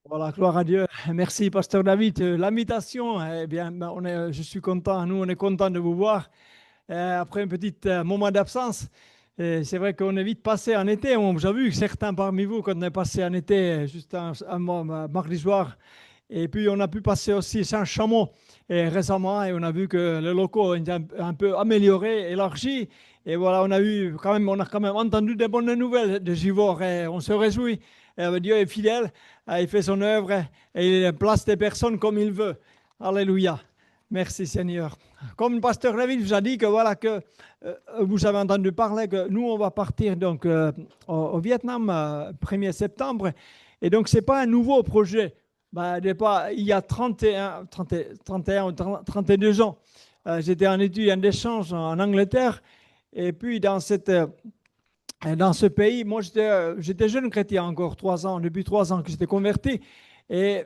Voilà, gloire à Dieu. Merci, Pasteur David. L'invitation, eh bien, je suis content. Nous, on est content de vous voir après un petit moment d'absence. C'est vrai qu'on est vite passé en été. On vous a vu certains parmi vous quand on est passé en été, juste un mardi soir. Et puis, on a pu passer aussi Saint-Chamond récemment et on a vu que le locaux est un peu amélioré, élargi. Et voilà, on a quand même entendu des bonnes nouvelles de Givors et on se réjouit. Dieu est fidèle, il fait son œuvre et il place des personnes comme il veut. Alléluia. Merci Seigneur. Comme le pasteur David vous a dit que voilà que vous avez entendu parler que nous on va partir donc au Vietnam 1er septembre et donc c'est pas un nouveau projet. Ben, il y a 31 ou 32 ans, j'étais en études en échange en Angleterre et puis dans ce pays, moi j'étais jeune chrétien encore, 3 ans, depuis 3 ans que j'étais converti. Et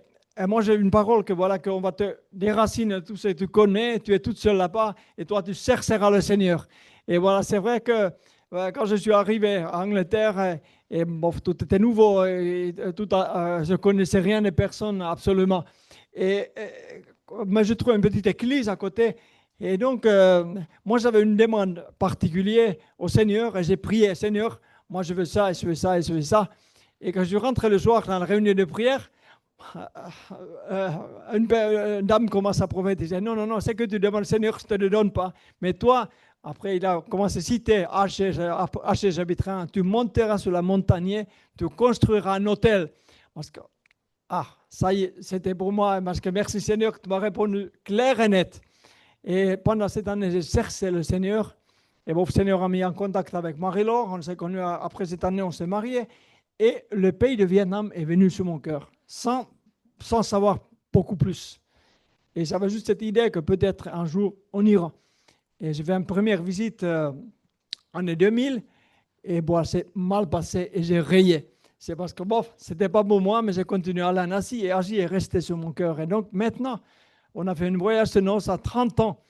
moi j'ai une parole que voilà, qu'on va te déraciner tout ce que tu connais, tu es toute seule là-bas et toi tu chercheras le Seigneur. Et voilà, c'est vrai que quand je suis arrivé en Angleterre, et bon, tout était nouveau, je ne connaissais rien de personne absolument. Mais je trouvais une petite église à côté. Et donc, moi, j'avais une demande particulière au Seigneur et j'ai prié, Seigneur, moi, je veux ça, et je veux ça, et je veux ça. Et quand je rentrais le soir dans la réunion de prière, euh, une dame commence à prophétiser, non, non, non, c'est que tu demandes, Seigneur, je ne te le donne pas. Mais toi, après, il a commencé à citer H. Jabitrin, tu monteras sur la montagne, tu construiras un hôtel. Parce que, ça y est, c'était pour moi, parce que merci Seigneur, tu m'as répondu clair et net. Et pendant cette année, j'ai cherché le Seigneur. Et mon Seigneur a mis en contact avec Marie-Laure. On s'est connus après cette année, on s'est mariés. Et le pays de Vietnam est venu sur mon cœur, sans savoir beaucoup plus. Et j'avais juste cette idée que peut-être un jour, on ira. Et j'ai fait une première visite en année 2000. Et bon, c'est mal passé et j'ai rayé. C'est parce que, bon, c'était pas pour moi, mais j'ai continué à aller en Asie. Et Asie est resté sur mon cœur. Et donc, maintenant, on a fait un voyage de noces à 30 ans.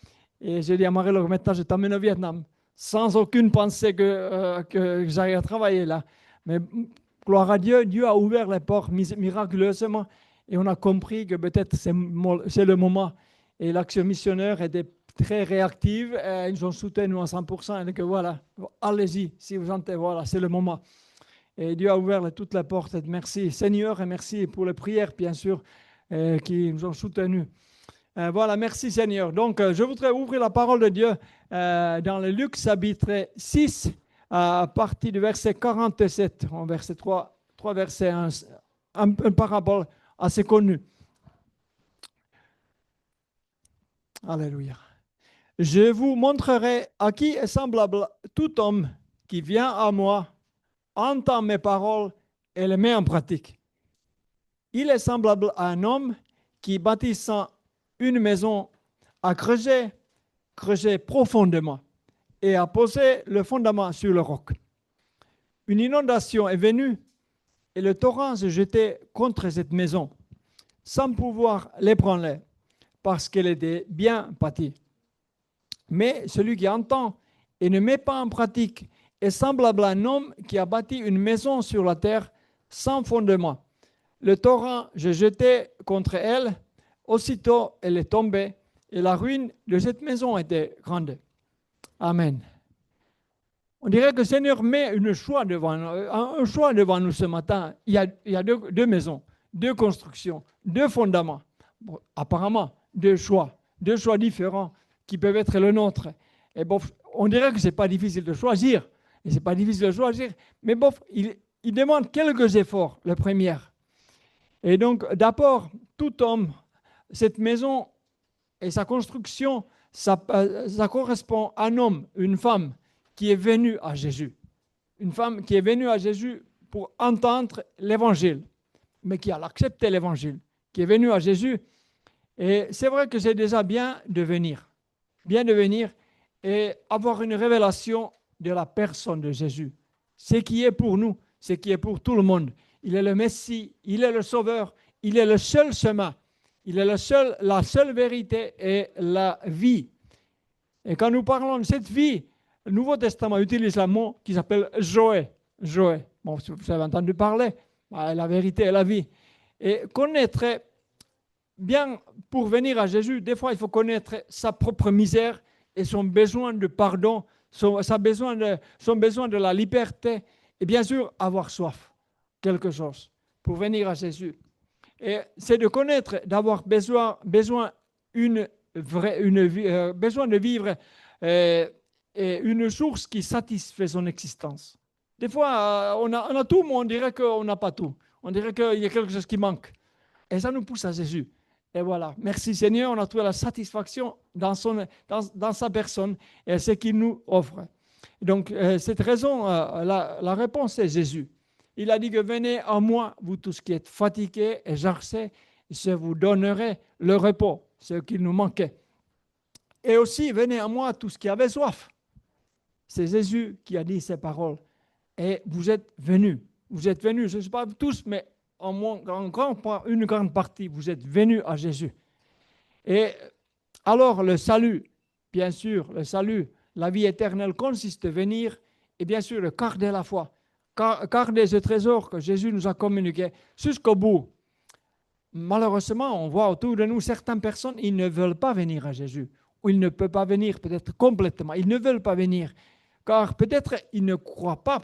Et j'ai dit à Marie-Laure, maintenant je t'emmène au Vietnam, sans aucune pensée que j'aille travailler là. Mais gloire à Dieu, Dieu a ouvert les portes miraculeusement. Et on a compris que peut-être c'est le moment. Et l'action missionnaire était très réactive. Et ils ont soutenu nous à 100%. Et que voilà, allez-y, si vous sentez, voilà, c'est le moment. Et Dieu a ouvert toutes les portes. Merci Seigneur et merci pour les prières, bien sûr, qui nous ont soutenus. Voilà, merci Seigneur. Donc, je voudrais ouvrir la parole de Dieu dans le Luc chapitre 6, à partir du verset 47, en verset 3 versets, une parabole assez connue. Alléluia. Je vous montrerai à qui est semblable tout homme qui vient à moi, entend mes paroles et les met en pratique. Il est semblable à un homme qui, bâtissant une maison, a creusé profondément et a posé le fondement sur le roc. Une inondation est venue et le torrent s'est jeté contre cette maison sans pouvoir l'ébranler parce qu'elle était bien bâtie. Mais celui qui entend et ne met pas en pratique est semblable à un homme qui a bâti une maison sur la terre sans fondement. Le torrent s'est jeté contre elle, aussitôt elle est tombée et la ruine de cette maison était grande. Amen. On dirait que le Seigneur met un choix devant nous ce matin. Il y a deux maisons, deux constructions, deux fondements. Bon, apparemment, deux choix différents qui peuvent être le nôtre. Et bon, on dirait que ce n'est pas difficile de choisir. Et c'est pas difficile de choisir. Mais bon, il demande quelques efforts, le premier. Et donc, d'abord, tout homme, cette maison et sa construction, ça correspond à un homme, une femme qui est venue à Jésus. Une femme qui est venue à Jésus pour entendre l'évangile, mais qui a accepté l'évangile, qui est venue à Jésus. Et c'est vrai que c'est déjà bien de venir et avoir une révélation de la personne de Jésus. Ce qui est pour nous, ce qui est pour tout le monde. Il est le Messie, il est le Sauveur, il est le seul chemin, il est la seule vérité et la vie. Et quand nous parlons de cette vie, le Nouveau Testament utilise un mot qui s'appelle Zoé. Zoé. Bon, vous avez entendu parler, la vérité et la vie. Et connaître, bien, pour venir à Jésus, des fois, il faut connaître sa propre misère et son besoin de pardon, son besoin de la liberté, et bien sûr, avoir soif, quelque chose, pour venir à Jésus. Et c'est de connaître, d'avoir besoin besoin de vivre et une source qui satisfait son existence. Des fois, on a tout, mais on dirait qu'on n'a pas tout. On dirait qu'il y a quelque chose qui manque. Et ça nous pousse à Jésus. Et voilà, merci Seigneur, on a trouvé la satisfaction dans sa personne et ce qu'il nous offre. Donc, cette raison, la réponse est Jésus. Il a dit que venez à moi, vous tous qui êtes fatigués et exercés, je vous donnerai le repos, ce qui nous manquait. Et aussi, venez à moi, tous qui avaient soif. C'est Jésus qui a dit ces paroles. Et vous êtes venus. Vous êtes venus, je ne sais pas tous, mais une grande partie, vous êtes venus à Jésus. Et alors, le salut, bien sûr, le salut, la vie éternelle consiste à venir et bien sûr, de garder la foi. Garder ce trésor que Jésus nous a communiqué jusqu'au bout. Malheureusement, on voit autour de nous certaines personnes, ils ne veulent pas venir à Jésus. Ou ils ne peuvent pas venir peut-être complètement. Ils ne veulent pas venir. Car peut-être ils ne croient pas,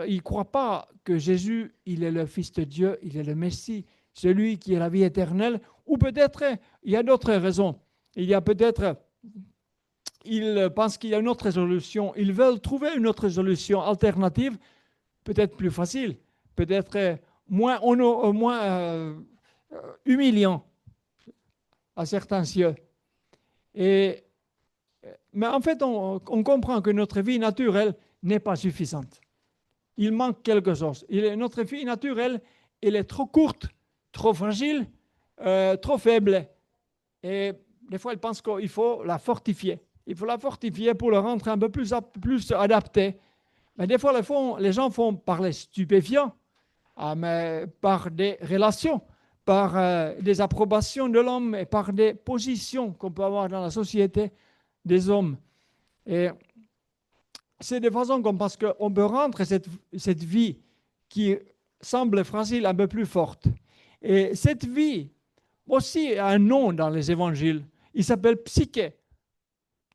ils ne croient pas que Jésus, il est le Fils de Dieu, il est le Messie, celui qui est la vie éternelle. Ou peut-être il y a d'autres raisons. Il y a peut-être, ils pensent qu'il y a une autre solution. Ils veulent trouver une autre solution alternative, peut-être plus facile, peut-être moins humiliant à certains cieux. Mais en fait, on comprend que notre vie naturelle n'est pas suffisante. Il manque quelque chose. Notre vie naturelle, elle est trop courte, trop fragile, trop faible. Et des fois, ils pensent qu'il faut la fortifier. Il faut la fortifier pour la rendre un peu plus adaptée. Mais des fois, les gens font par les stupéfiants, mais par des relations, par des approbations de l'homme et par des positions qu'on peut avoir dans la société des hommes. Et c'est de façon qu'on pense qu'on peut rendre cette vie qui semble fragile un peu plus forte. Et cette vie aussi a un nom dans les évangiles. Il s'appelle psyché.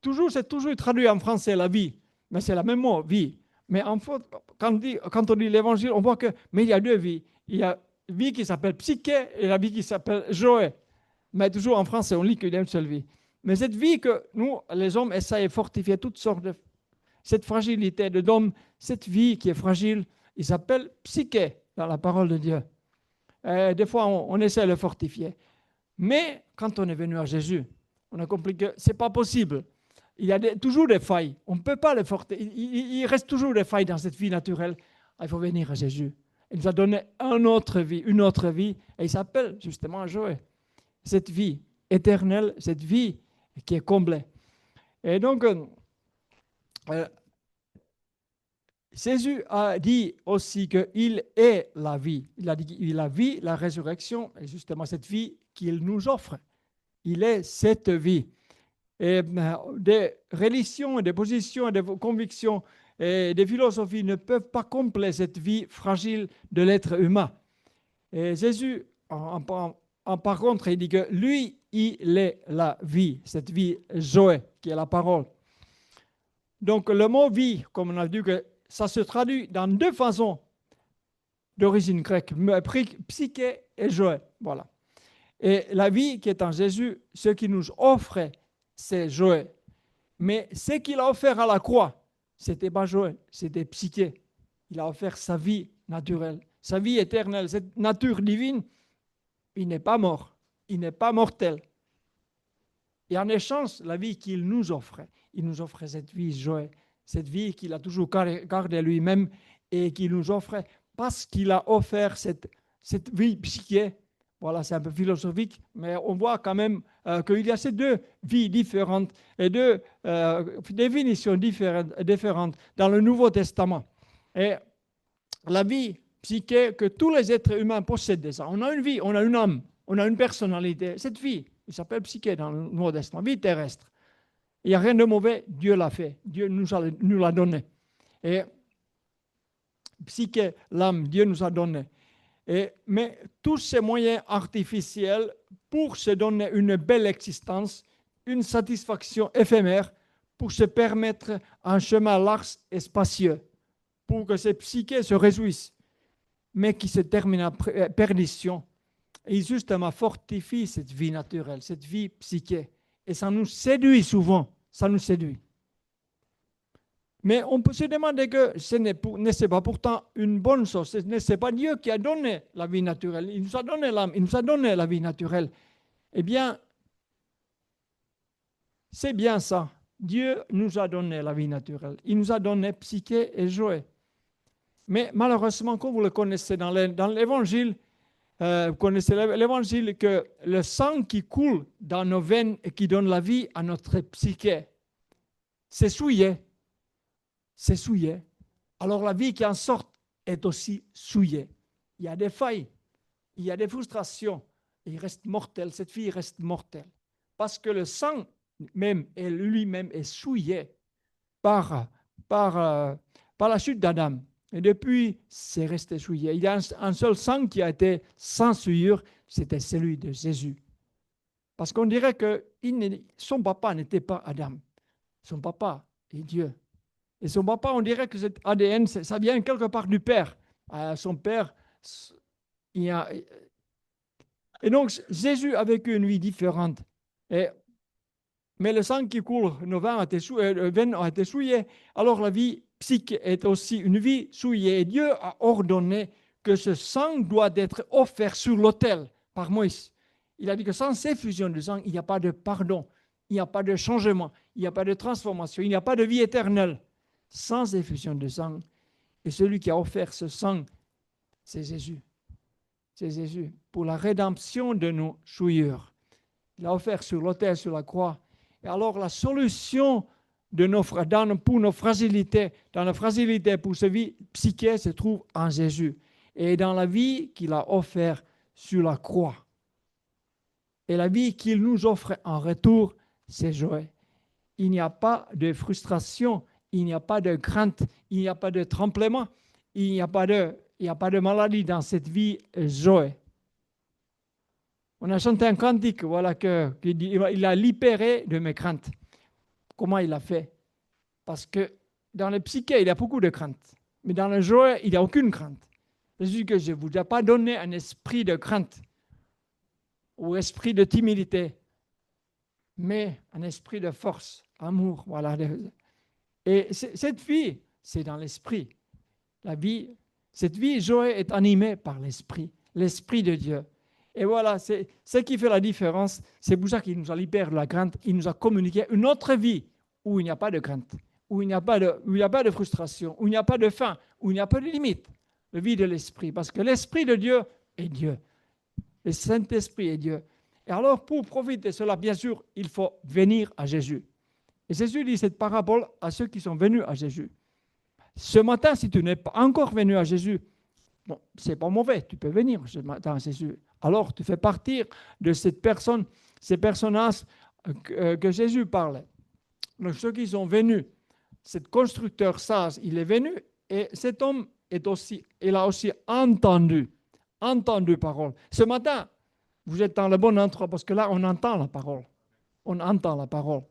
C'est toujours traduit en français, la vie. Mais c'est la même mot, vie. Mais en fait, quand on dit l'évangile, on voit mais il y a deux vies. Il y a la vie qui s'appelle psyché et la vie qui s'appelle Joé. Mais toujours en français, on lit qu'il y a une seule vie. Mais cette vie que nous, les hommes, essayent de fortifier toutes sortes de... Cette fragilité de l'homme, cette vie qui est fragile, il s'appelle psyché dans la parole de Dieu. Des fois, on essaie de le fortifier. Mais quand on est venu à Jésus, on a compris que ce n'est pas possible. Il y a toujours des failles. On ne peut pas le fortifier. Il reste toujours des failles dans cette vie naturelle. Il faut venir à Jésus. Il nous a donné une autre vie, et il s'appelle justement Joé. Cette vie éternelle, cette vie qui est comblée. Et donc, Jésus a dit aussi qu'il est la vie. Il a dit qu'il est la vie, la résurrection, et justement cette vie qu'il nous offre. Il est cette vie. Et des religions, des positions, des convictions et des philosophies ne peuvent pas combler cette vie fragile de l'être humain. Et Jésus, par contre, il dit que lui, il est la vie, cette vie Zoé, qui est la parole. Donc le mot vie, comme on a dit, que ça se traduit dans deux façons d'origine grecque, psyché et Zoé. Voilà. Et la vie qui est en Jésus, ce qu'il nous offre, c'est Joé. Mais ce qu'il a offert à la croix, c'était pas Joé, c'était psyché. Il a offert sa vie naturelle, sa vie éternelle, cette nature divine. Il n'est pas mort, il n'est pas mortel. Et en échange, la vie qu'il nous offre, il nous offre cette vie Joé, cette vie qu'il a toujours gardée lui-même et qu'il nous offre parce qu'il a offert cette vie psyché. Voilà, c'est un peu philosophique, mais on voit quand même qu'il y a ces deux vies différentes et deux définitions différentes dans le Nouveau Testament. Et la vie psyché que tous les êtres humains possèdent déjà. On a une vie, on a une âme, on a une personnalité. Cette vie, il s'appelle psyché dans le Nouveau Testament, vie terrestre. Il n'y a rien de mauvais, Dieu l'a fait, Dieu nous l'a donné. Et psyché, l'âme, Dieu nous a donné. Mais tous ces moyens artificiels pour se donner une belle existence, une satisfaction éphémère, pour se permettre un chemin large et spacieux, pour que ces psychés se réjouissent, mais qui se termine en perdition. Et justement fortifie cette vie naturelle, cette vie psychique. Et ça nous séduit souvent, ça nous séduit. Mais on peut se demander que ce n'est pas pourtant une bonne chose. Ce n'est pas Dieu qui a donné la vie naturelle. Il nous a donné l'âme, il nous a donné la vie naturelle. Eh bien, c'est bien ça. Dieu nous a donné la vie naturelle. Il nous a donné psyché et joie. Mais malheureusement, comme vous le connaissez dans l'Évangile, vous connaissez l'Évangile, que le sang qui coule dans nos veines et qui donne la vie à notre psyché, c'est souillé. C'est souillé. Alors la vie qui en sort est aussi souillée. Il y a des failles, il y a des frustrations. Il reste mortel, cette vie reste mortelle. Parce que le sang même lui-même est souillé par la chute d'Adam. Et depuis, c'est resté souillé. Il y a un seul sang qui a été sans souillure, c'était celui de Jésus. Parce qu'on dirait que son papa n'était pas Adam. Son papa est Dieu. Et son papa, on dirait que cet ADN, ça vient quelque part du père. Son père, et donc Jésus a vécu une vie différente. Mais le sang qui coule, nos veines ont été souillées. Alors la vie psychique est aussi une vie souillée. Et Dieu a ordonné que ce sang doit être offert sur l'autel par Moïse. Il a dit que sans effusion de sang, il n'y a pas de pardon, il n'y a pas de changement, il n'y a pas de transformation, il n'y a pas de vie éternelle. Sans effusion de sang. Et celui qui a offert ce sang, c'est Jésus. C'est Jésus. Pour la rédemption de nos souillures. Il a offert sur l'autel, sur la croix. Et alors la solution pour nos fragilités, dans la fragilité pour ce vie psychique, se trouve en Jésus. Et dans la vie qu'il a offert sur la croix. Et la vie qu'il nous offre en retour, c'est joie. Il n'y a pas de frustration, il n'y a pas de crainte, il n'y a pas de tremblement, il n'y a pas de maladie dans cette vie joie. On a chanté un cantique, voilà, qui dit il a libéré de mes craintes. Comment il a fait? Parce que dans le psyché, il y a beaucoup de craintes. Mais dans le joie, il n'y a aucune crainte. Jésus que je ne vous ai pas donné un esprit de crainte ou esprit de timidité, mais un esprit de force, amour. Voilà. Et cette vie, c'est dans l'esprit. Cette vie, joie, est animée par l'esprit de Dieu. Et voilà, c'est ce qui fait la différence. C'est pour ça qu'il nous a libéré de la crainte. Il nous a communiqué une autre vie où il n'y a pas de crainte, où il n'y a pas de frustration, où il n'y a pas de faim, où il n'y a pas de limite. La vie de l'esprit. Parce que l'esprit de Dieu est Dieu. Le Saint-Esprit est Dieu. Et alors, pour profiter de cela, bien sûr, il faut venir à Jésus. Et Jésus dit cette parabole à ceux qui sont venus à Jésus. Ce matin, si tu n'es pas encore venu à Jésus, bon, ce n'est pas mauvais, tu peux venir ce matin à Jésus. Alors, tu fais partie de cette personne, ces personnages que Jésus parlait. Donc, ceux qui sont venus, cet constructeur sage, il est venu et cet homme il a aussi entendu parole. Ce matin, vous êtes dans le bon endroit parce que là, on entend la parole. On entend la parole.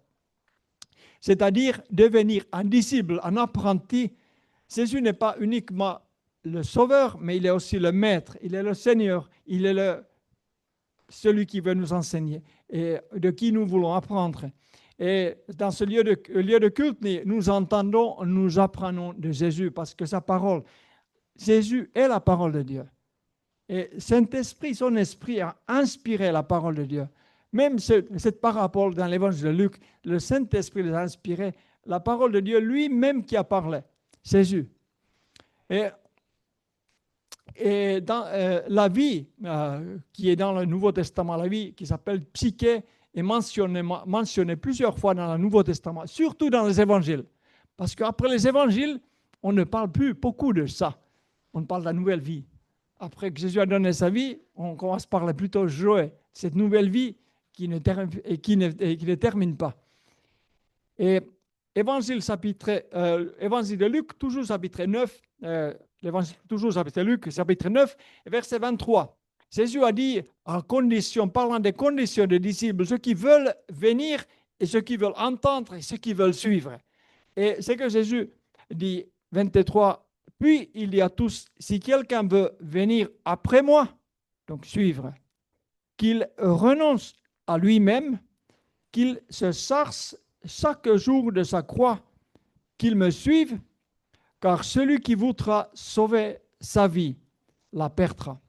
C'est-à-dire devenir un disciple, un apprenti. Jésus n'est pas uniquement le sauveur, mais il est aussi le maître, il est le Seigneur, il est celui qui veut nous enseigner et de qui nous voulons apprendre. Et dans ce lieu de culte, nous entendons, nous apprenons de Jésus parce que sa parole, Jésus est la parole de Dieu. Et Saint-Esprit, son esprit a inspiré la parole de Dieu. Même cette parabole dans l'évangile de Luc, le Saint-Esprit les a inspirés, la parole de Dieu lui-même qui a parlé, Jésus. Et dans la vie qui est dans le Nouveau Testament, la vie qui s'appelle psyché, est mentionnée plusieurs fois dans le Nouveau Testament, surtout dans les évangiles. Parce qu'après les évangiles, on ne parle plus beaucoup de ça. On parle de la nouvelle vie. Après que Jésus a donné sa vie, on commence par parler plutôt joie, cette nouvelle vie qui ne termine pas. Et évangile de Luc, toujours chapitre 9, l'évangile toujours, c'est Luc, chapitre 9, verset 23. Jésus a dit, en condition, parlant des conditions des disciples, ceux qui veulent venir et ceux qui veulent entendre et ceux qui veulent suivre. Et c'est que Jésus dit, 23, puis il dit à tous, si quelqu'un veut venir après moi, donc suivre, qu'il renonce à lui-même, qu'il se charge chaque jour de sa croix, qu'il me suive, car celui qui voudra sauver sa vie la perdra.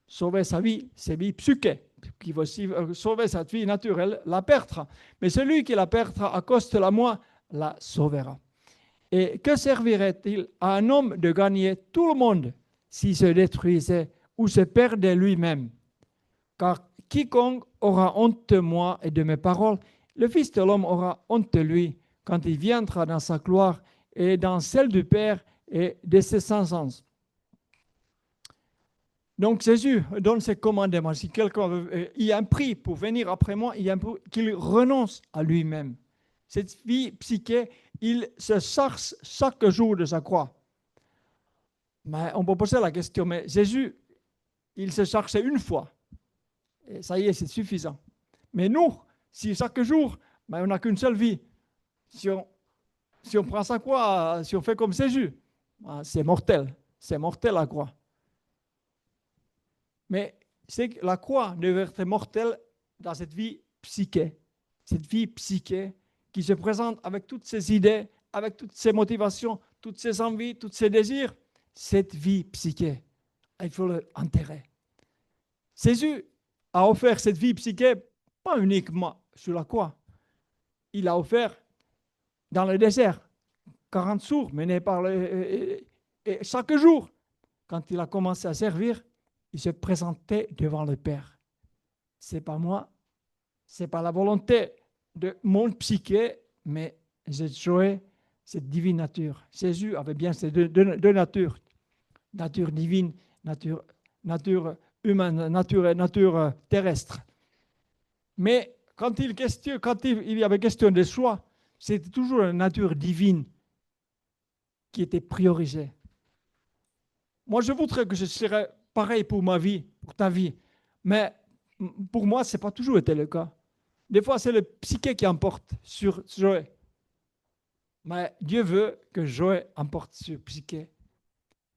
Sauver sa vie, c'est vie psyché, qui va sauver sa vie naturelle, la perdra. Mais celui qui la perdra à cause de la moi, la sauvera. Et que servirait-il à un homme de gagner tout le monde s'il se détruisait ou se perdait lui-même? Car quiconque aura honte de moi et de mes paroles, le Fils de l'homme aura honte de lui quand il viendra dans sa gloire et dans celle du Père et de ses saints anges. Donc Jésus donne ses commandements. Si quelqu'un veut, il y a un prix pour venir après moi, il y a un prix qu'il renonce à lui-même. Cette vie psyché, il se charge chaque jour de sa croix. Mais on peut poser la question, mais Jésus, il se chargeait une fois. Et ça y est, c'est suffisant. Mais nous, si chaque jour, mais on n'a qu'une seule vie, si on prend sa croix, si on fait comme Jésus, c'est mortel. C'est mortel la croix. Mais c'est que la croix devait être mortelle dans cette vie psyché. Cette vie psyché qui se présente avec toutes ses idées, avec toutes ses motivations, toutes ses envies, tous ses désirs. Cette vie psyché, il faut l'enterrer. Jésus a offert cette vie psyché pas uniquement sur la croix. Il a offert dans le désert 40 jours menés par et chaque jour, quand il a commencé à servir, il se présentait devant le Père. Ce n'est pas moi, ce n'est pas la volonté de mon psyché, mais j'ai joué cette divine nature. Jésus avait bien ces deux natures, nature divine, nature humaine, nature terrestre. Mais quand il y avait question de choix, c'était toujours la nature divine qui était priorisée. Moi, je voudrais que je serais pareil pour ma vie, pour ta vie. Mais pour moi, ce n'a pas toujours été le cas. Des fois, c'est le psyché qui emporte sur Joël. Mais Dieu veut que Joël emporte sur psyché.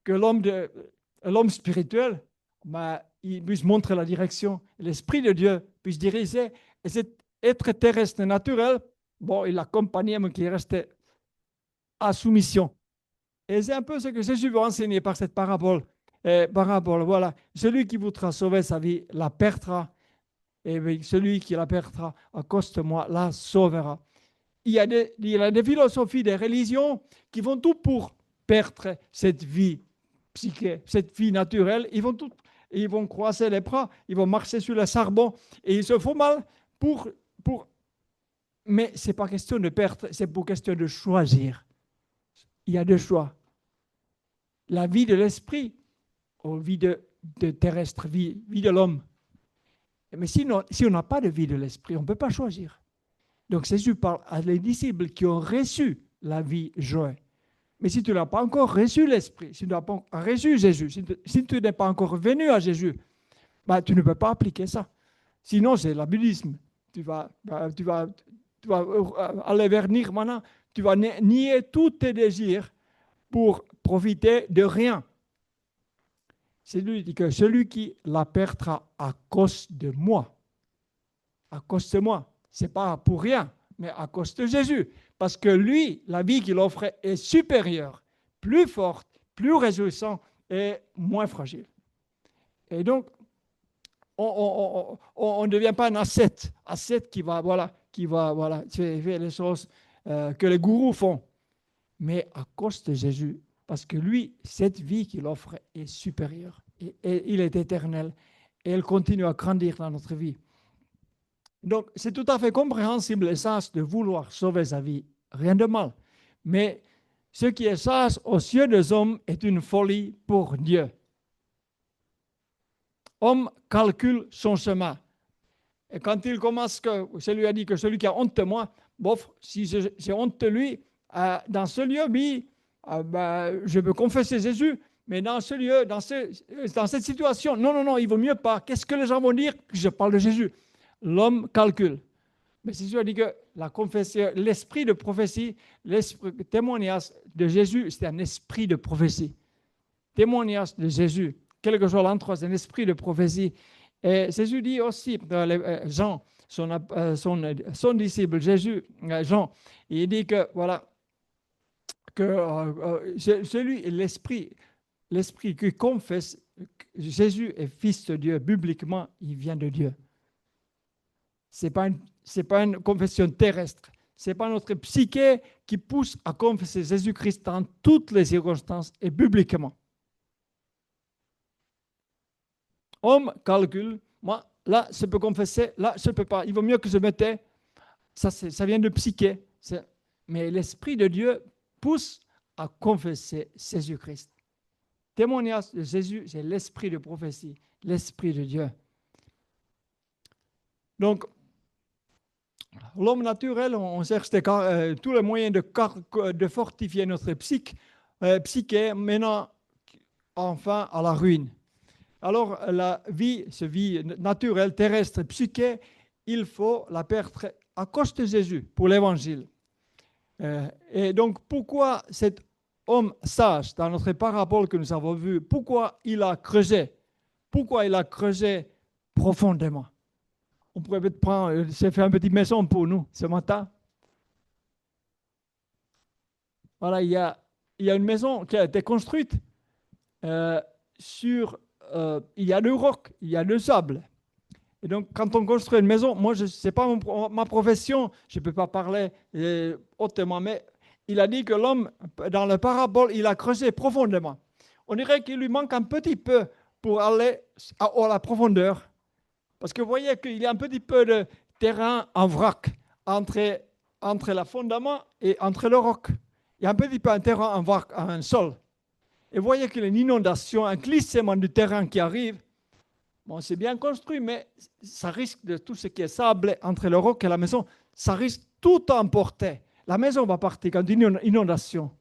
Que l'homme spirituel, il puisse montrer la direction. L'Esprit de Dieu puisse diriger. Et cet être terrestre naturel, il l'accompagnait, mais qui restait à soumission. Et c'est un peu ce que Jésus veut enseigner par cette parabole. Voilà. Celui qui voudra sauver sa vie la perdra. Et celui qui la perdra à cause de moi la sauvera. Il y a des philosophies, des religions qui font tout pour perdre cette vie psyché, cette vie naturelle. Ils vont croiser les bras, ils vont marcher sur le charbon et ils se font mal mais ce n'est pas question de perdre, c'est pour question de choisir. Il y a deux choix. La vie de l'esprit ou vie de terrestre, vie de l'homme. Mais si on n'a pas de vie de l'esprit, on ne peut pas choisir. Donc Jésus parle à les disciples qui ont reçu la vie joie. Mais si tu n'as pas encore reçu l'esprit, si tu n'as pas reçu Jésus, si tu n'es pas encore venu à Jésus, tu ne peux pas appliquer ça. Sinon, c'est l'abusisme. Tu vas aller vers Nirvana, tu vas nier tous tes désirs pour profiter de rien. C'est lui qui dit que celui qui la perdra à cause de moi, ce n'est pas pour rien, mais à cause de Jésus. Parce que lui, la vie qu'il offrait est supérieure, plus forte, plus réjouissante et moins fragile. Et donc, on ne devient pas un ascète qui va faire les choses que les gourous font. Mais à cause de Jésus, parce que lui, cette vie qu'il offre est supérieure. Et il est éternel. Et elle continue à grandir dans notre vie. Donc, c'est tout à fait compréhensible et sage de vouloir sauver sa vie. Rien de mal. Mais ce qui est sage aux yeux des hommes est une folie pour Dieu. Homme calcule son chemin. Et quand il commence, celui a dit que celui qui a honte de moi, si j'ai honte de lui, dans ce lieu, je peux confesser Jésus, mais dans ce lieu, dans cette situation, non, il vaut mieux pas. Qu'est-ce que les gens vont dire que je parle de Jésus? L'homme calcule. Mais Jésus a dit que la confession, l'esprit de prophétie, l'esprit témoignage de Jésus, c'est un esprit de prophétie. Témoignage de Jésus, quel que soit l'endroit, c'est un esprit de prophétie. Et Jésus dit aussi, Jean, son disciple, Jean, il dit que, voilà, que celui, l'esprit qui confesse que Jésus est fils de Dieu, bibliquement, il vient de Dieu. Ce n'est pas une confession terrestre. Ce n'est pas notre psyché qui pousse à confesser Jésus-Christ dans toutes les circonstances et bibliquement. Homme calcule, moi, là, je peux confesser, là, je ne peux pas. Il vaut mieux que je me tais. Ça vient de psyché. Mais l'Esprit de Dieu pousse à confesser Jésus-Christ. Témoignage de Jésus, c'est l'esprit de prophétie, l'Esprit de Dieu. Donc, l'homme naturel, on cherche tous les moyens de fortifier notre psyché, menant enfin à la ruine. Alors, cette vie naturelle, terrestre, psyché, il faut la perdre à cause de Jésus pour l'évangile. Et donc, pourquoi cet homme sage, dans notre parabole que nous avons vue, pourquoi il a creusé profondément? On pourrait peut-être faire une petite maison pour nous ce matin. Voilà, il y a une maison qui a été construite il y a le roc, il y a le sable. Et donc, quand on construit une maison, moi, ce n'est pas ma profession, je ne peux pas parler hautement, mais il a dit que l'homme, dans la parabole, il a creusé profondément. On dirait qu'il lui manque un petit peu pour aller à la profondeur. Parce que vous voyez qu'il y a un petit peu de terrain en vrac entre le fondement et entre le roc. Il y a un petit peu de terrain en vrac, en sol. Et vous voyez qu'il y a une inondation, un glissement du terrain qui arrive. Bon, c'est bien construit, mais ça risque de tout ce qui est sable entre le roc et la maison, ça risque tout emporter. La maison va partir quand une inondation.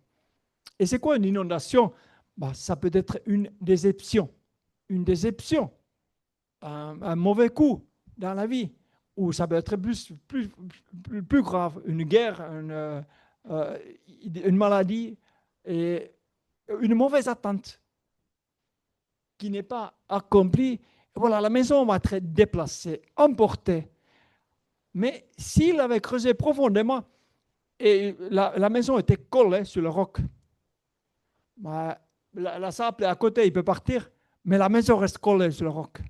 Et c'est quoi une inondation? Ça peut être une déception. Une déception. Un mauvais coup dans la vie, ou ça peut être plus grave, une guerre, une maladie, et une mauvaise attente qui n'est pas accomplie. Voilà, la maison va être déplacée, emportée. Mais s'il avait creusé profondément et la maison était collée sur le roc, la sable est à côté, il peut partir, mais la maison reste collée sur le roc.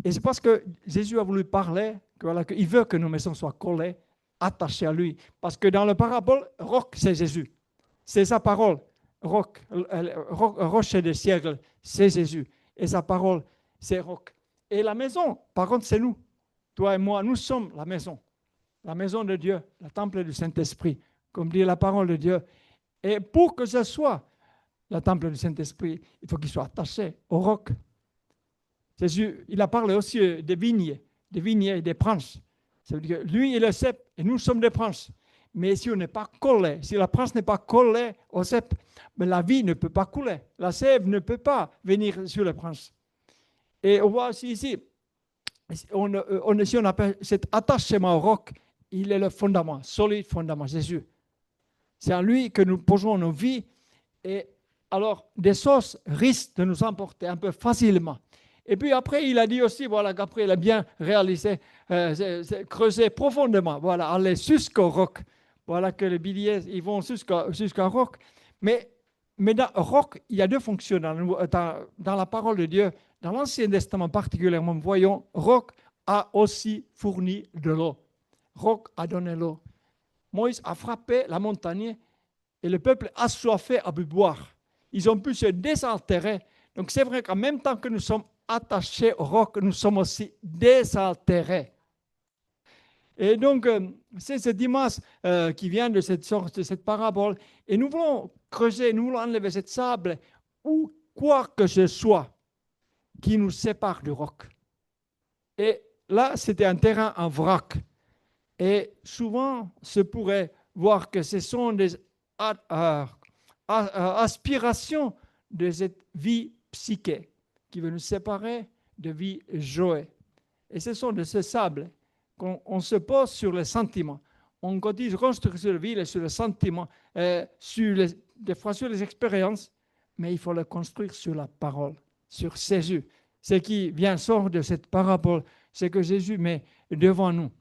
Et c'est parce que Jésus a voulu parler, qu'il veut que nos maisons soient collées, attachées à lui. Parce que dans la parabole, roc, c'est Jésus. C'est sa parole. Roc, rocher des siècles, c'est Jésus. Et sa parole, c'est roc. Et la maison, par contre, c'est nous. Toi et moi, nous sommes la maison. La maison de Dieu, le temple du Saint-Esprit, comme dit la parole de Dieu. Et pour que ce soit le temple du Saint-Esprit, il faut qu'il soit attaché au roc. Jésus, il a parlé aussi des vignes et des branches. Ça veut dire que lui, il est le cep et nous sommes des branches. Mais si on n'est pas collé, si la branche n'est pas collée au cep, mais la vie ne peut pas couler. La sève ne peut pas venir sur les branches. Et on voit aussi ici, si on appelle cet attachement au roc, il est le fondament, solide fondament, Jésus. C'est en lui que nous posons nos vies. Et alors, des choses risquent de nous emporter un peu facilement. Et puis après, il a dit aussi, voilà, qu'après, il a bien réalisé, creuser profondément, voilà, aller jusqu'au roc. Voilà que les billets, ils vont jusqu'au roc. Mais dans le roc, il y a deux fonctions dans la parole de Dieu. Dans l'Ancien Testament particulièrement, voyons, roc a aussi fourni de l'eau. Roc a donné l'eau. Moïse a frappé la montagne et le peuple assoiffé a pu boire. Ils ont pu se désaltérer. Donc c'est vrai qu'en même temps que nous sommes attachés au roc, nous sommes aussi désaltérés. Et donc, c'est cette image qui vient de cette parabole. Et nous voulons creuser, nous voulons enlever cette sable ou quoi que ce soit qui nous sépare du roc. Et là, c'était un terrain en vrac. Et souvent, se pourrait voir que ce sont aspiration de cette vie psyché qui veut nous séparer de vie joie. Et ce sont de ces sables qu'on se pose sur les sentiments. On continue de construire sur la vie et sur les sentiments, des fois sur les expériences, mais il faut le construire sur la parole, sur Jésus. Ce qui vient sort de cette parabole, c'est que Jésus met devant nous.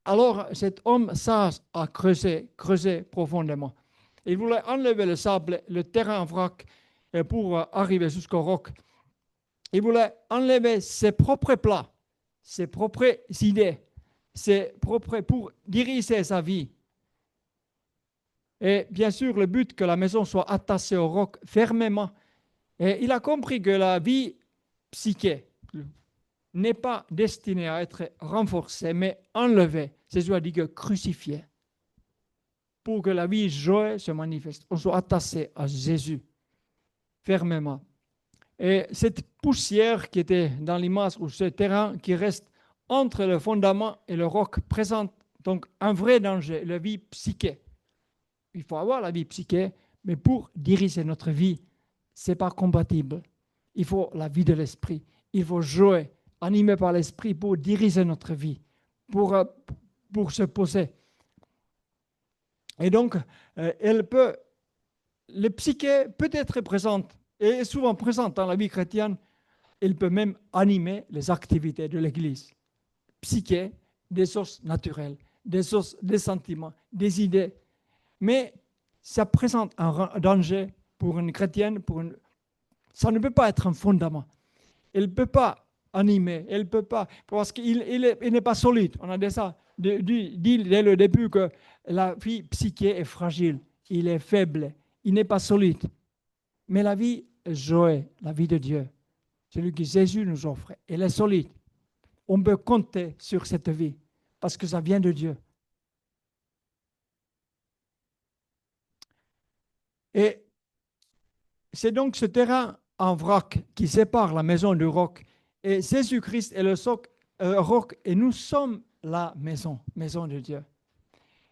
Alors cet homme sage a creusé profondément. Il voulait enlever le sable, le terrain en vrac, pour arriver jusqu'au roc. Il voulait enlever ses propres plats, ses propres idées, pour diriger sa vie. Et bien sûr, le but que la maison soit attachée au roc fermement. Et il a compris que la vie psyché n'est pas destinée à être renforcée, mais enlevée. Jésus a dit que crucifiée. Pour que la vie joie se manifeste, on soit attaché à Jésus fermement. Et cette poussière qui était dans l'image, ou ce terrain qui reste entre le fondament et le roc, présente donc un vrai danger, la vie psyché. Il faut avoir la vie psyché, mais pour diriger notre vie, ce n'est pas compatible. Il faut la vie de l'esprit. Il faut jouer, animé par l'esprit, pour diriger notre vie, pour se poser. Et donc, le psyché peut être présente, et est souvent présente dans la vie chrétienne. Il peut même animer les activités de l'Église. Psyché, des sources naturelles, des sources des sentiments, des idées. Mais ça présente un danger pour une chrétienne. Ça ne peut pas être un fondament. Il ne peut pas animer, il ne peut pas, parce qu'il n'est pas solide. On a déjà dit dès le début que la vie psyché est fragile, il est faible, il n'est pas solide. Mais la vie joie, la vie de Dieu, celui que Jésus nous offre, elle est solide. On peut compter sur cette vie parce que ça vient de Dieu. Et c'est donc ce terrain en vrac qui sépare la maison du roc. Et Jésus-Christ est le roc et nous sommes la maison de Dieu.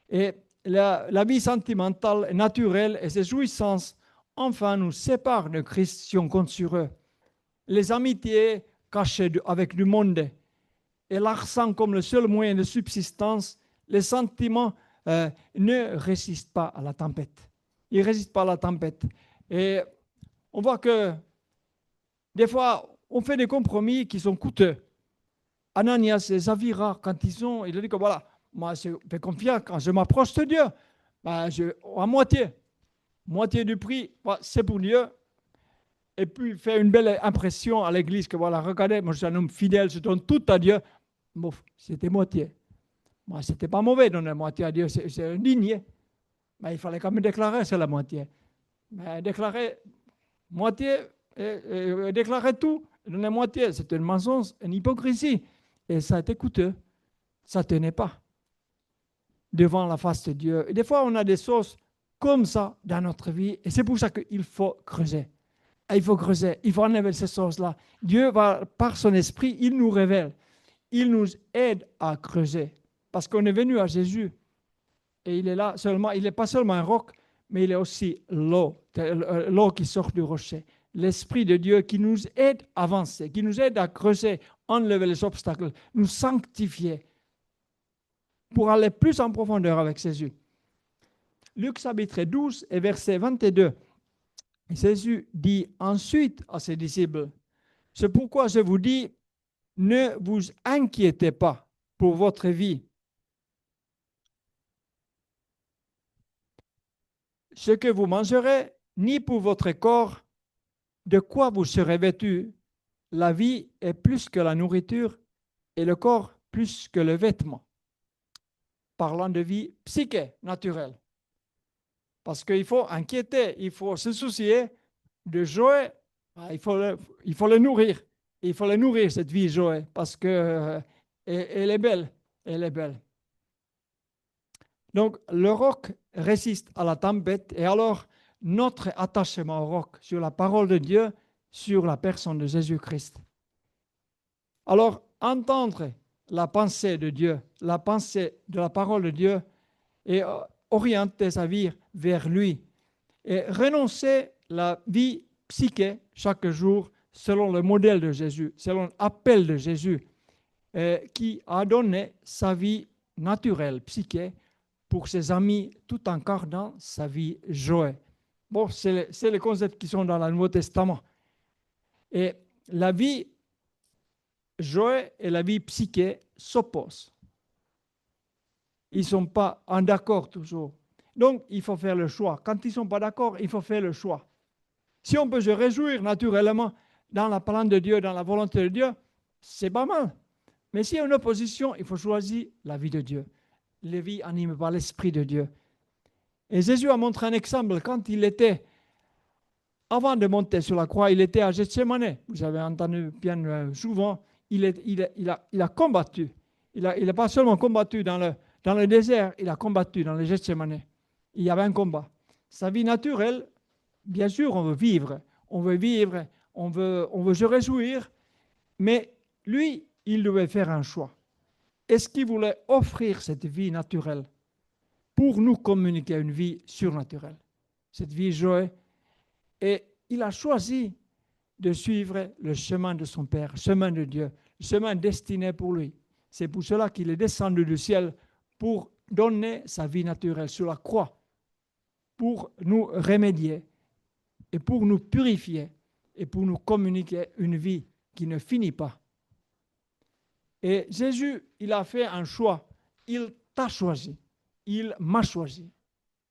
Et la vie sentimentale, naturelle et ses jouissances, enfin, nous séparent de Christ si on compte sur eux. Les amitiés cachées avec du monde et l'argent comme le seul moyen de subsistance, les sentiments ne résistent pas à la tempête. Ils ne résistent pas à la tempête. Et on voit que des fois, on fait des compromis qui sont coûteux. Ananias et Saphira, quand il a dit que voilà, moi je fais confiance, quand je m'approche de Dieu, à moitié du prix, c'est pour Dieu. Et puis faire une belle impression à l'église que voilà, regardez, moi je suis un homme fidèle, je donne tout à Dieu. Bon, c'était moitié. Moi, c'était pas mauvais de donner moitié à Dieu, c'est digne. Mais il fallait quand même déclarer c'est la moitié. Mais déclarer moitié, déclarer tout, donner moitié, c'est une mensonge, une hypocrisie. Et ça a été coûteux. Ça ne tenait pas devant la face de Dieu. Et des fois, on a des choses comme ça dans notre vie. Et c'est pour ça qu'il faut creuser. Il faut creuser. Il faut enlever ces choses-là. Dieu va, par son esprit, il nous révèle. Il nous aide à creuser. Parce qu'on est venu à Jésus. Et il est là seulement. Il n'est pas seulement un roc, mais il est aussi l'eau qui sort du rocher. L'Esprit de Dieu qui nous aide à avancer, qui nous aide à creuser, enlever les obstacles, nous sanctifier pour aller plus en profondeur avec Jésus. Luc chapitre 12 et verset 22. Jésus dit ensuite à ses disciples, « C'est pourquoi je vous dis, ne vous inquiétez pas pour votre vie. Ce que vous mangerez, ni pour votre corps, de quoi vous serez vêtus. La vie est plus que la nourriture et le corps plus que le vêtement. » Parlant de vie psyché, naturelle. Parce qu'il faut inquiéter, il faut se soucier de joie, il faut le nourrir. Il faut le nourrir, cette vie joie, parce qu'elle est belle. Elle est belle. Donc, le roc résiste à la tempête, et alors, notre attachement au roc, sur la parole de Dieu, sur la personne de Jésus-Christ. Alors, entendre la pensée de Dieu, la pensée de la parole de Dieu, et orienter sa vie vers lui et renoncer la vie psychique chaque jour selon le modèle de Jésus, selon l'appel de Jésus, qui a donné sa vie naturelle, psychique, pour ses amis, tout en gardant sa vie joie. Bon, c'est les concepts qui sont dans le Nouveau Testament. Et la vie joie et la vie psychique s'opposent. Ils ne sont pas en accord toujours. Donc, il faut faire le choix. Quand ils ne sont pas d'accord, il faut faire le choix. Si on peut se réjouir naturellement dans la parole de Dieu, dans la volonté de Dieu, c'est pas mal. Mais s'il y a une opposition, il faut choisir la vie de Dieu. La vie animée par l'Esprit de Dieu. Et Jésus a montré un exemple quand il était, avant de monter sur la croix, il était à Gethsemane. Vous avez entendu bien souvent, il a combattu. Il n'a pas seulement combattu dans le désert, il a combattu dans le Gethsemane. Il y avait un combat. Sa vie naturelle, bien sûr, on veut vivre, on veut se réjouir, mais lui, il devait faire un choix. Est-ce qu'il voulait offrir cette vie naturelle pour nous communiquer une vie surnaturelle, cette vie joie? Et il a choisi de suivre le chemin de son Père, le chemin de Dieu, le chemin destiné pour lui. C'est pour cela qu'il est descendu du ciel pour donner sa vie naturelle sur la croix, pour nous remédier et pour nous purifier et pour nous communiquer une vie qui ne finit pas. Et Jésus, il a fait un choix. Il t'a choisi. Il m'a choisi.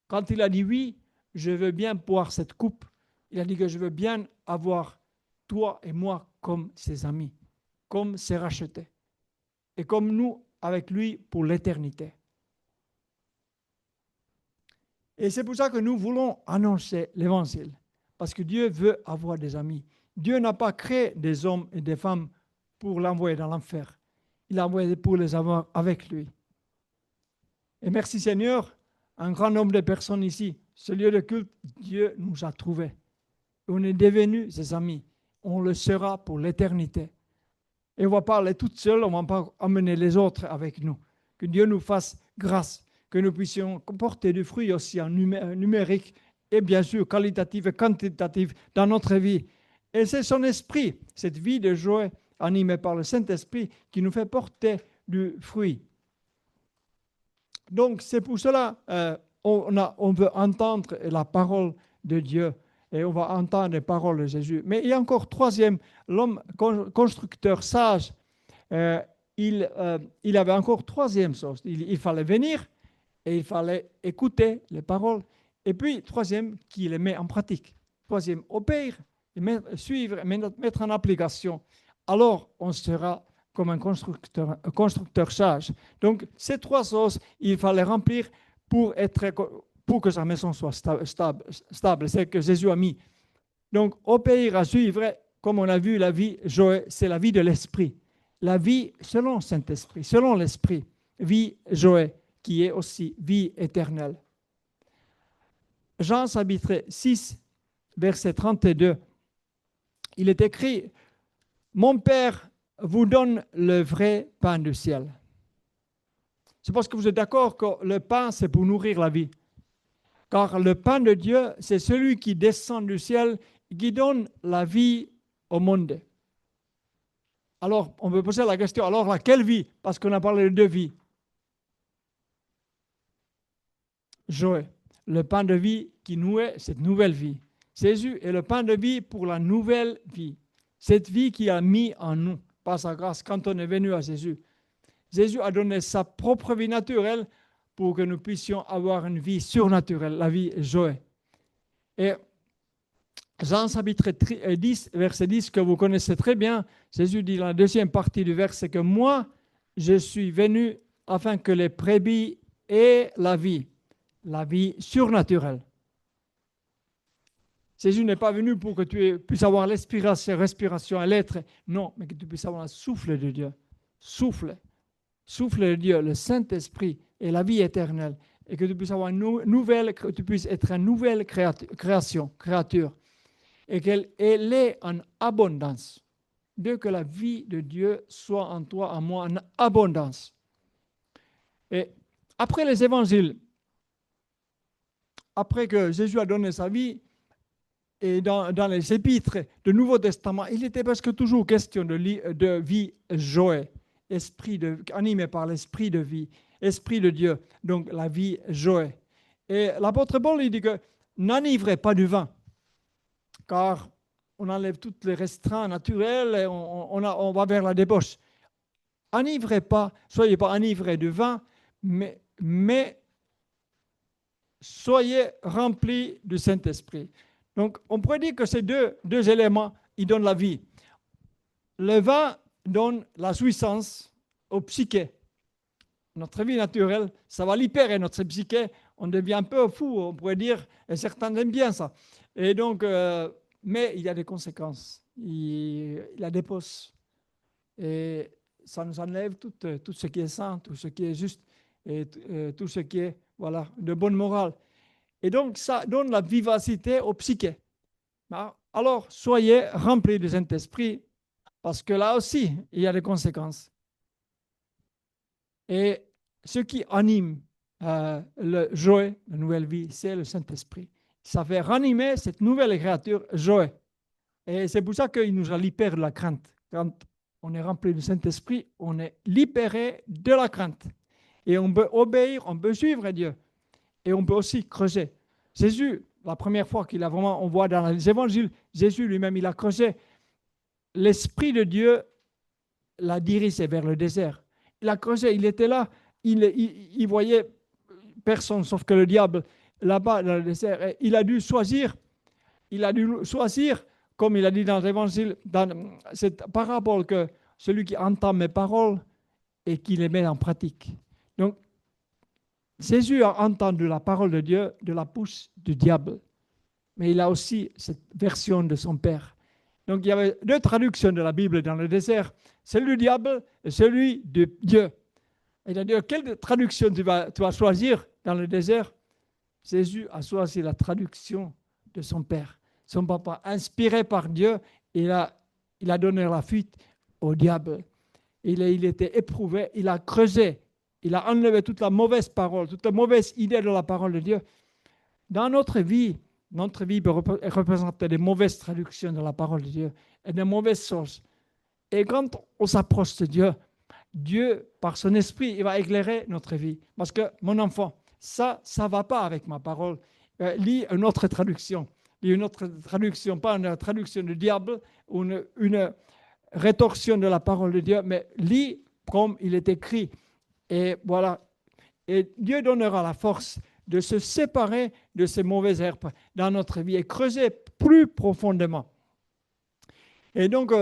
Quand il a dit oui, je veux bien boire cette coupe, il a dit que je veux bien avoir toi et moi comme ses amis, comme ses rachetés, et comme nous avec lui pour l'éternité. Et c'est pour ça que nous voulons annoncer l'évangile, parce que Dieu veut avoir des amis. Dieu n'a pas créé des hommes et des femmes pour l'envoyer dans l'enfer. Il l'a envoyé pour les avoir avec lui. Et merci Seigneur, un grand nombre de personnes ici, ce lieu de culte, Dieu nous a trouvés. On est devenus ses amis. On le sera pour l'éternité. Et on va pas aller toute seule, on ne va pas amener les autres avec nous. Que Dieu nous fasse grâce, que nous puissions porter du fruit aussi en numérique et bien sûr qualitatif et quantitatif dans notre vie. Et c'est son esprit, cette vie de joie animée par le Saint-Esprit qui nous fait porter du fruit. Donc c'est pour cela on veut entendre la parole de Dieu et on va entendre les paroles de Jésus. Mais il y a encore troisième, l'homme constructeur sage, il avait encore troisième chose. Il fallait venir et il fallait écouter les paroles. Et puis troisième, qu'il les met en pratique. Troisième, obéir, suivre, mettre en application. Alors on sera comme un constructeur sage. Donc, ces trois choses, il fallait remplir pour que sa maison soit stable. C'est ce que Jésus a mis. Donc, obéir à suivre, comme on a vu, la vie, joie, c'est la vie de l'esprit. La vie selon Saint-Esprit, selon l'esprit. Vie, joie, qui est aussi vie éternelle. Jean chapitre 6, verset 32, il est écrit « Mon Père vous donne le vrai pain du ciel. » C'est parce que vous êtes d'accord que le pain, c'est pour nourrir la vie. Car le pain de Dieu, c'est celui qui descend du ciel et qui donne la vie au monde. Alors, on peut poser la question, alors laquelle vie? Parce qu'on a parlé de deux vies. Joie, le pain de vie qui nourrit cette nouvelle vie. Jésus est le pain de vie pour la nouvelle vie. Cette vie qu'il a mis en nous par sa grâce quand on est venu à Jésus. Jésus a donné sa propre vie naturelle pour que nous puissions avoir une vie surnaturelle, la vie joie. Et Jean chapitre 10, verset 10, que vous connaissez très bien, Jésus dit dans la deuxième partie du verset que moi, je suis venu afin que les brebis aient la vie surnaturelle. Jésus n'est pas venu pour que tu puisses avoir respiration et l'être, non, mais que tu puisses avoir le souffle de Dieu. Souffle de Dieu, le Saint-Esprit et la vie éternelle. Et que tu puisses avoir que tu puisses être une nouvelle créature. Et qu'elle est en abondance. De que la vie de Dieu soit en toi, en moi, en abondance. Et après les évangiles, après que Jésus a donné sa vie, et dans les épîtres du Nouveau Testament, il était presque toujours question de vie joie, animé par l'esprit de vie, esprit de Dieu, donc la vie joie. Et l'apôtre Paul, il dit que n'enivrez pas du vin, car on enlève tous les restreints naturels et on va vers la débauche. Enivrez pas, soyez pas enivrés du vin, mais soyez remplis du Saint-Esprit. Donc, on pourrait dire que ces deux éléments, ils donnent la vie. Le vin donne la jouissance au psyché. Notre vie naturelle, ça va libérer notre psyché. On devient un peu fou, on pourrait dire, et certains aiment bien ça. Et donc, mais il y a des conséquences. Il y a des pauses. Et ça nous enlève tout ce qui est sain, tout ce qui est juste, et tout ce qui est de bonne morale. Et donc, ça donne la vivacité au psyché. Alors, soyez remplis du Saint-Esprit, parce que là aussi, il y a des conséquences. Et ce qui anime le joie, la nouvelle vie, c'est le Saint-Esprit. Ça fait ranimer cette nouvelle créature joie. Et c'est pour ça qu'il nous a libérés de la crainte. Quand on est rempli du Saint-Esprit, on est libéré de la crainte. Et on peut obéir, on peut suivre Dieu. Et on peut aussi creuser. Jésus, la première fois qu'il a vraiment, on voit dans les évangiles, Jésus lui-même, il a creusé. L'Esprit de Dieu l'a dirigé vers le désert. Il a creusé, il était là, il voyait personne sauf que le diable là-bas dans le désert. Et il a dû choisir, comme il a dit dans l'évangile, dans cette parabole, que celui qui entend mes paroles et qui les met en pratique. Donc, Jésus a entendu la parole de Dieu de la bouche du diable, mais il a aussi cette version de son Père. Donc il y avait deux traductions de la Bible dans le désert, celle du diable et celui de Dieu. Et il a dit, quelle traduction tu vas choisir dans le désert? Jésus a choisi la traduction de son Père. Son papa, inspiré par Dieu, il a donné la fuite au diable. Il était éprouvé, il a creusé. Il a enlevé toute la mauvaise parole, toute la mauvaise idée de la parole de Dieu. Dans notre vie peut représenter des mauvaises traductions de la parole de Dieu et des mauvaises sources. Et quand on s'approche de Dieu, Dieu, par son esprit, il va éclairer notre vie. Parce que, mon enfant, ça ne va pas avec ma parole. Lis une autre traduction. Lis une autre traduction, pas une traduction du diable ou une rétorsion de la parole de Dieu, mais lis comme il est écrit. Et voilà. Et Dieu donnera la force de se séparer de ces mauvaises herbes dans notre vie et creuser plus profondément. Et donc,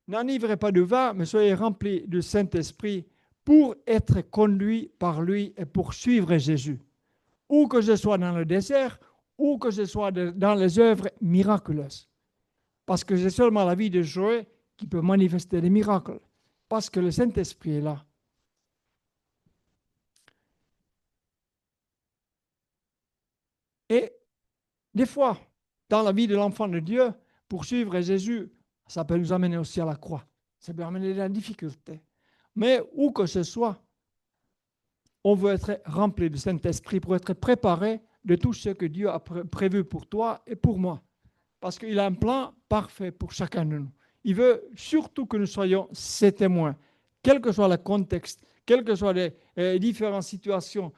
n'enivrez pas de vin, mais soyez remplis du Saint-Esprit pour être conduits par lui et pour suivre Jésus. Où que je sois dans le désert, ou que je sois dans les œuvres miraculeuses. Parce que c'est seulement la vie de Joël qui peut manifester les miracles. Parce que le Saint-Esprit est là. Et des fois, dans la vie de l'enfant de Dieu, pour suivre Jésus, ça peut nous amener aussi à la croix. Ça peut amener la difficulté. Mais où que ce soit, on veut être rempli du Saint-Esprit pour être préparé de tout ce que Dieu a prévu pour toi et pour moi. Parce qu'il a un plan parfait pour chacun de nous. Il veut surtout que nous soyons ses témoins, quel que soit le contexte, quelles que soient les différentes situations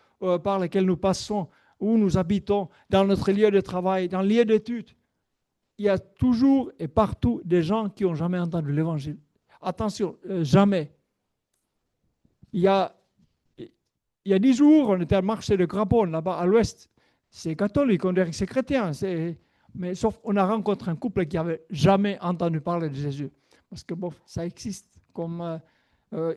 par lesquelles nous passons, où nous habitons, dans notre lieu de travail, dans le lieu d'études. Il y a toujours et partout des gens qui n'ont jamais entendu l'Évangile. Attention, jamais. Il y a 10 jours, on était à marché de Craponne, là-bas à l'ouest. C'est catholique, on dirait que c'est chrétien. Mais sauf on a rencontré un couple qui n'avait jamais entendu parler de Jésus. Parce que bon, ça existe comme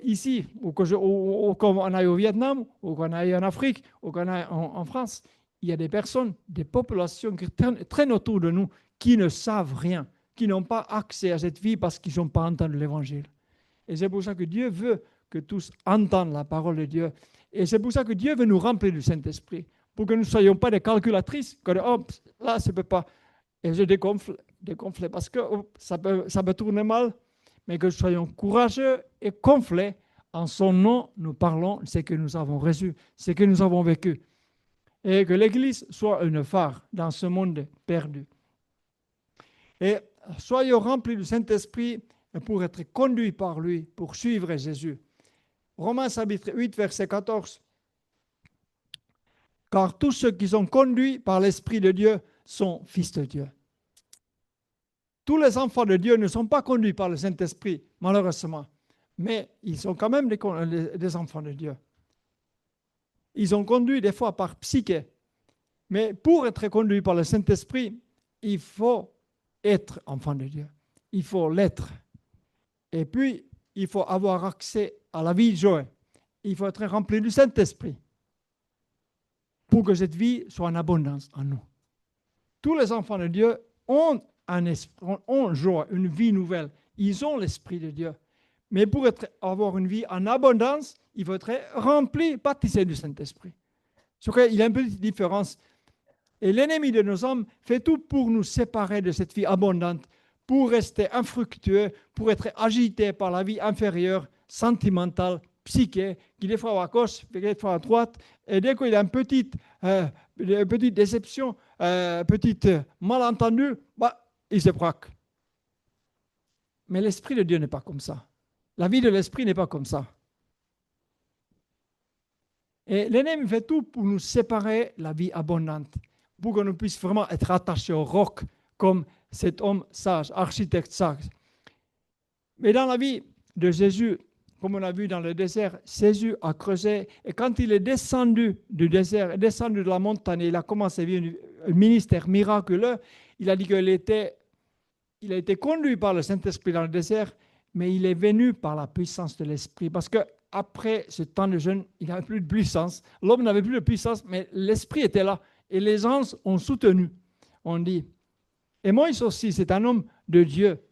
ici, ou comme on a au Vietnam, ou qu'on a en Afrique, ou qu'on a en France. Il y a des personnes, des populations qui traînent autour de nous, qui ne savent rien, qui n'ont pas accès à cette vie parce qu'ils n'ont pas entendu l'Évangile. Et c'est pour ça que Dieu veut que tous entendent la parole de Dieu. Et c'est pour ça que Dieu veut nous remplir du Saint-Esprit, pour que nous ne soyons pas des calculatrices, que là, ça ne peut pas. Et je dégonfle parce que ça peut tourner mal, mais que nous soyons courageux et gonflés En son nom, nous parlons ce que nous avons reçu, ce que nous avons vécu. Et que l'Église soit une phare dans ce monde perdu. Et soyons remplis du Saint-Esprit pour être conduits par lui, pour suivre Jésus. Romains chapitre 8, verset 14. Car tous ceux qui sont conduits par l'Esprit de Dieu sont fils de Dieu. Tous les enfants de Dieu ne sont pas conduits par le Saint-Esprit, malheureusement, mais ils sont quand même des enfants de Dieu. Ils sont conduits des fois par psyché, mais pour être conduit par le Saint-Esprit, il faut être enfant de Dieu. Il faut l'être. Et puis, il faut avoir accès à la vie de joie. Il faut être rempli du Saint-Esprit pour que cette vie soit en abondance en nous. Tous les enfants de Dieu ont joie, une vie nouvelle. Ils ont l'Esprit de Dieu. Mais pour avoir une vie en abondance, il faut être rempli, baptisé du Saint-Esprit. Il y a une petite différence. Et l'ennemi de nos hommes fait tout pour nous séparer de cette vie abondante, pour rester infructueux, pour être agité par la vie inférieure, sentimentale, psyché, qui des fois va à gauche, des fois à droite, et dès qu'il y a une petite déception, petite malentendu, il se braque. Mais l'Esprit de Dieu n'est pas comme ça. La vie de l'Esprit n'est pas comme ça. Et l'ennemi fait tout pour nous séparer la vie abondante, pour que nous puissions vraiment être attachés au roc, comme cet homme sage, architecte sage. Mais dans la vie de Jésus, comme on a vu dans le désert, Jésus a creusé, et quand il est descendu du désert, descendu de la montagne, il a commencé à vivre un ministère miraculeux, il a dit qu'il a été conduit par le Saint-Esprit dans le désert, mais il est venu par la puissance de l'Esprit, parce qu'après ce temps de jeûne, il n'avait plus de puissance, l'homme n'avait plus de puissance, mais l'Esprit était là, et les anges ont soutenu, on dit. Et Moïse aussi, c'est un homme de Dieu.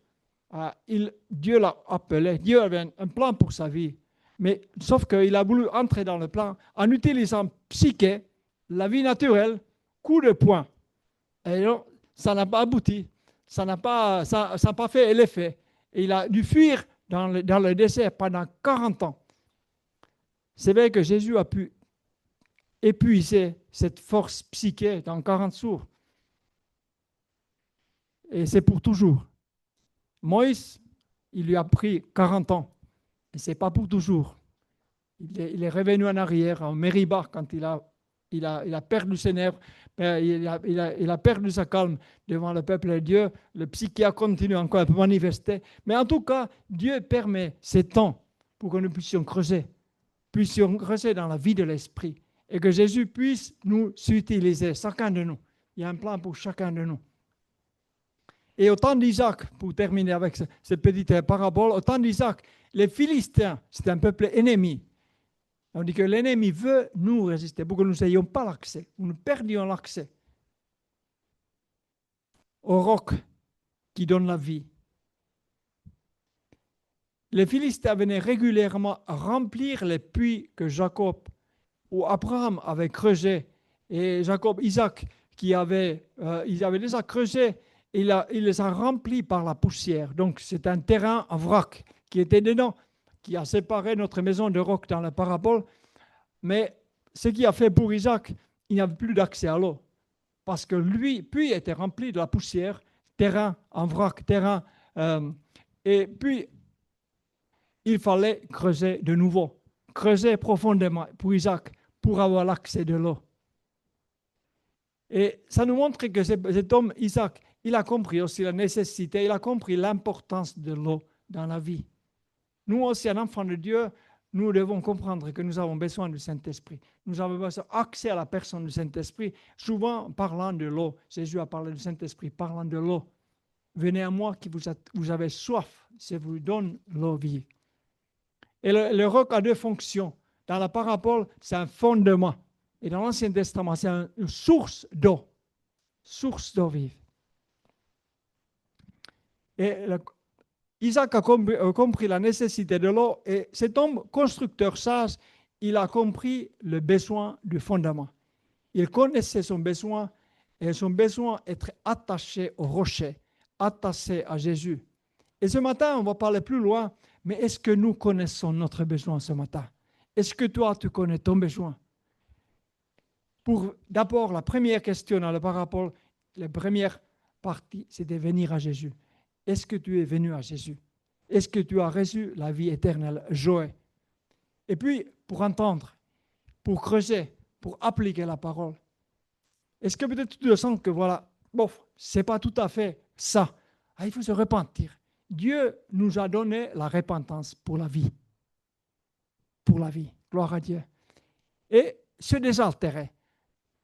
Dieu l'a appelé, Dieu avait un plan pour sa vie, mais sauf qu'il a voulu entrer dans le plan en utilisant psyché, la vie naturelle, coup de poing. Et donc, ça n'a pas abouti, ça n'a pas fait l'effet. Et il a dû fuir dans le désert pendant 40 ans. C'est vrai que Jésus a pu épuiser cette force psyché dans 40 jours. Et c'est pour toujours. Moïse, il lui a pris 40 ans. Et ce n'est pas pour toujours. Il est revenu en arrière, en Mériba, quand il a perdu ses nerfs, il a perdu sa calme devant le peuple de Dieu. Le psyché a continué encore à manifester. Mais en tout cas, Dieu permet ces temps pour que nous puissions creuser dans la vie de l'Esprit. Et que Jésus puisse nous utiliser, chacun de nous. Il y a un plan pour chacun de nous. Et au temps d'Isaac, pour terminer avec cette petite parabole, au temps d'Isaac, les Philistins, c'est un peuple ennemi. On dit que l'ennemi veut nous résister pour que nous n'ayons pas l'accès, nous perdions l'accès au roc qui donne la vie. Les Philistins venaient régulièrement remplir les puits que Jacob ou Abraham avait creusés. Et Isaac, ils avaient déjà creusé, il les a remplis par la poussière. Donc c'est un terrain en vrac qui était dedans, qui a séparé notre maison de roc dans la parabole. Mais ce qui a fait pour Isaac, il n'avait plus d'accès à l'eau. Parce que puis était rempli de la poussière, terrain en vrac, et puis il fallait creuser de nouveau, creuser profondément pour Isaac, pour avoir l'accès de l'eau. Et ça nous montre que cet homme, Isaac, il a compris aussi la nécessité, il a compris l'importance de l'eau dans la vie. Nous aussi, un enfant de Dieu, nous devons comprendre que nous avons besoin du Saint-Esprit. Nous avons besoin d'accès à la personne du Saint-Esprit, souvent parlant de l'eau. Jésus a parlé du Saint-Esprit, parlant de l'eau. Venez à moi qui vous avez soif, je vous donne l'eau vive. Et le roc a deux fonctions. Dans la parabole, c'est un fondement. Et dans l'Ancien Testament, c'est une source d'eau vive. Et Isaac a compris la nécessité de l'eau, et cet homme constructeur sage, il a compris le besoin du fondement. Il connaissait son besoin, et son besoin d'être attaché au rocher, attaché à Jésus. Et ce matin, on va parler plus loin, mais est-ce que nous connaissons notre besoin ce matin? Est-ce que toi, tu connais ton besoin? D'abord, la première question par rapport, la première partie, c'est de venir à Jésus. Est-ce que tu es venu à Jésus? Est-ce que tu as reçu la vie éternelle, Joël? Et puis, pour entendre, pour creuser, pour appliquer la parole, est-ce que peut-être tu te sens que voilà, bof, ce n'est pas tout à fait ça. Il faut se repentir. Dieu nous a donné la repentance pour la vie. Pour la vie. Gloire à Dieu. Et se désaltérer.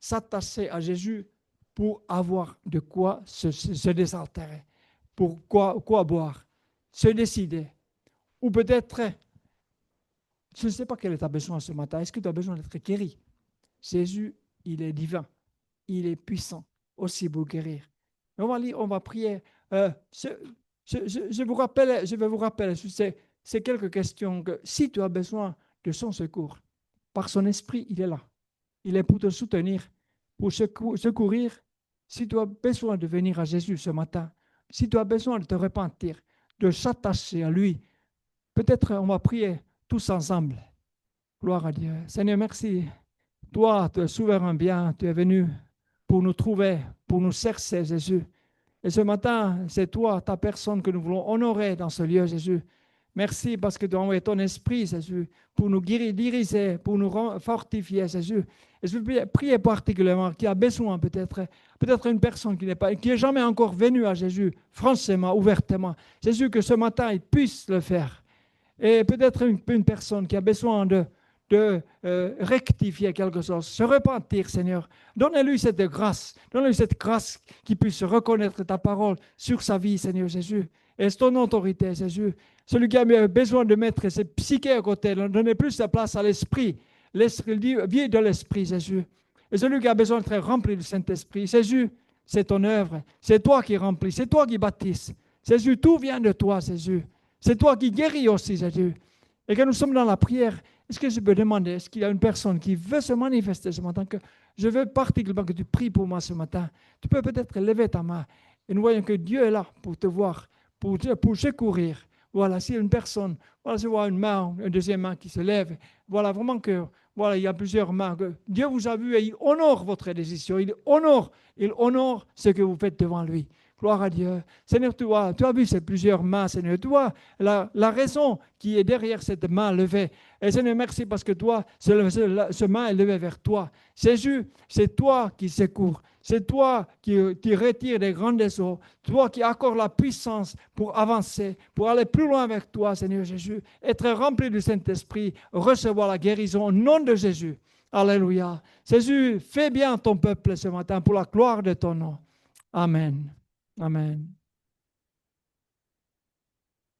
S'attacher à Jésus pour avoir de quoi se désaltérer. Pour quoi boire. Se décider. Ou peut-être, je ne sais pas quel est ta besoin ce matin. Est-ce que tu as besoin d'être guéri? Jésus, il est divin. Il est puissant aussi pour guérir. On va lire, on va prier. Je vais vous rappeler ces quelques questions que si tu as besoin de son secours, par son esprit, il est là. Il est pour te soutenir, pour secourir. Si tu as besoin de venir à Jésus ce matin, si tu as besoin de te repentir, de s'attacher à lui, peut-être on va prier tous ensemble. Gloire à Dieu. Seigneur, merci. Toi, tu es souverain bien, tu es venu pour nous trouver, pour nous chercher, Jésus. Et ce matin, c'est toi, ta personne que nous voulons honorer dans ce lieu, Jésus. Merci parce que tu as envoyé ton esprit, Jésus, pour nous diriger, pour nous fortifier, Jésus. Et je veux prier particulièrement qui a besoin peut-être une personne qui n'est jamais encore venue à Jésus, franchement, ouvertement. Jésus, que ce matin, il puisse le faire. Et peut-être une personne qui a besoin de rectifier quelque chose, se repentir, Seigneur. Donne-lui cette grâce qu'il puisse reconnaître ta parole sur sa vie, Seigneur Jésus. Et c'est ton autorité, Jésus. Celui qui a besoin de mettre ses psychés à côté, ne donner plus sa place à l'esprit. Vie de l'esprit, Jésus. Et celui qui a besoin d'être rempli du Saint-Esprit, Jésus, c'est ton œuvre. C'est toi qui remplis, c'est toi qui baptises. Jésus, tout vient de toi, Jésus. C'est toi qui guéris aussi, Jésus. Et quand nous sommes dans la prière, est-ce que je peux demander, est-ce qu'il y a une personne qui veut se manifester ce matin, que je veux particulièrement que tu pries pour moi ce matin? Tu peux peut-être lever ta main. Et nous voyons que Dieu est là pour te voir, pour secourir. Voilà, s'il y a une personne, voilà, je vois une main, une deuxième main qui se lève. Voilà, vraiment que, voilà, il y a plusieurs mains. Que Dieu vous a vu et il honore votre décision. Il honore ce que vous faites devant lui. Gloire à Dieu. Seigneur, tu as vu ces plusieurs mains, Seigneur. Tu vois la raison qui est derrière cette main levée. Et Seigneur, merci parce que toi, ce main est levé vers toi. Jésus, c'est toi qui secours. C'est toi qui retire des grandes eaux. Toi qui accordes la puissance pour avancer, pour aller plus loin avec toi, Seigneur Jésus. Être rempli du Saint-Esprit, recevoir la guérison au nom de Jésus. Alléluia. Jésus, fais bien ton peuple ce matin pour la gloire de ton nom. Amen. Amen.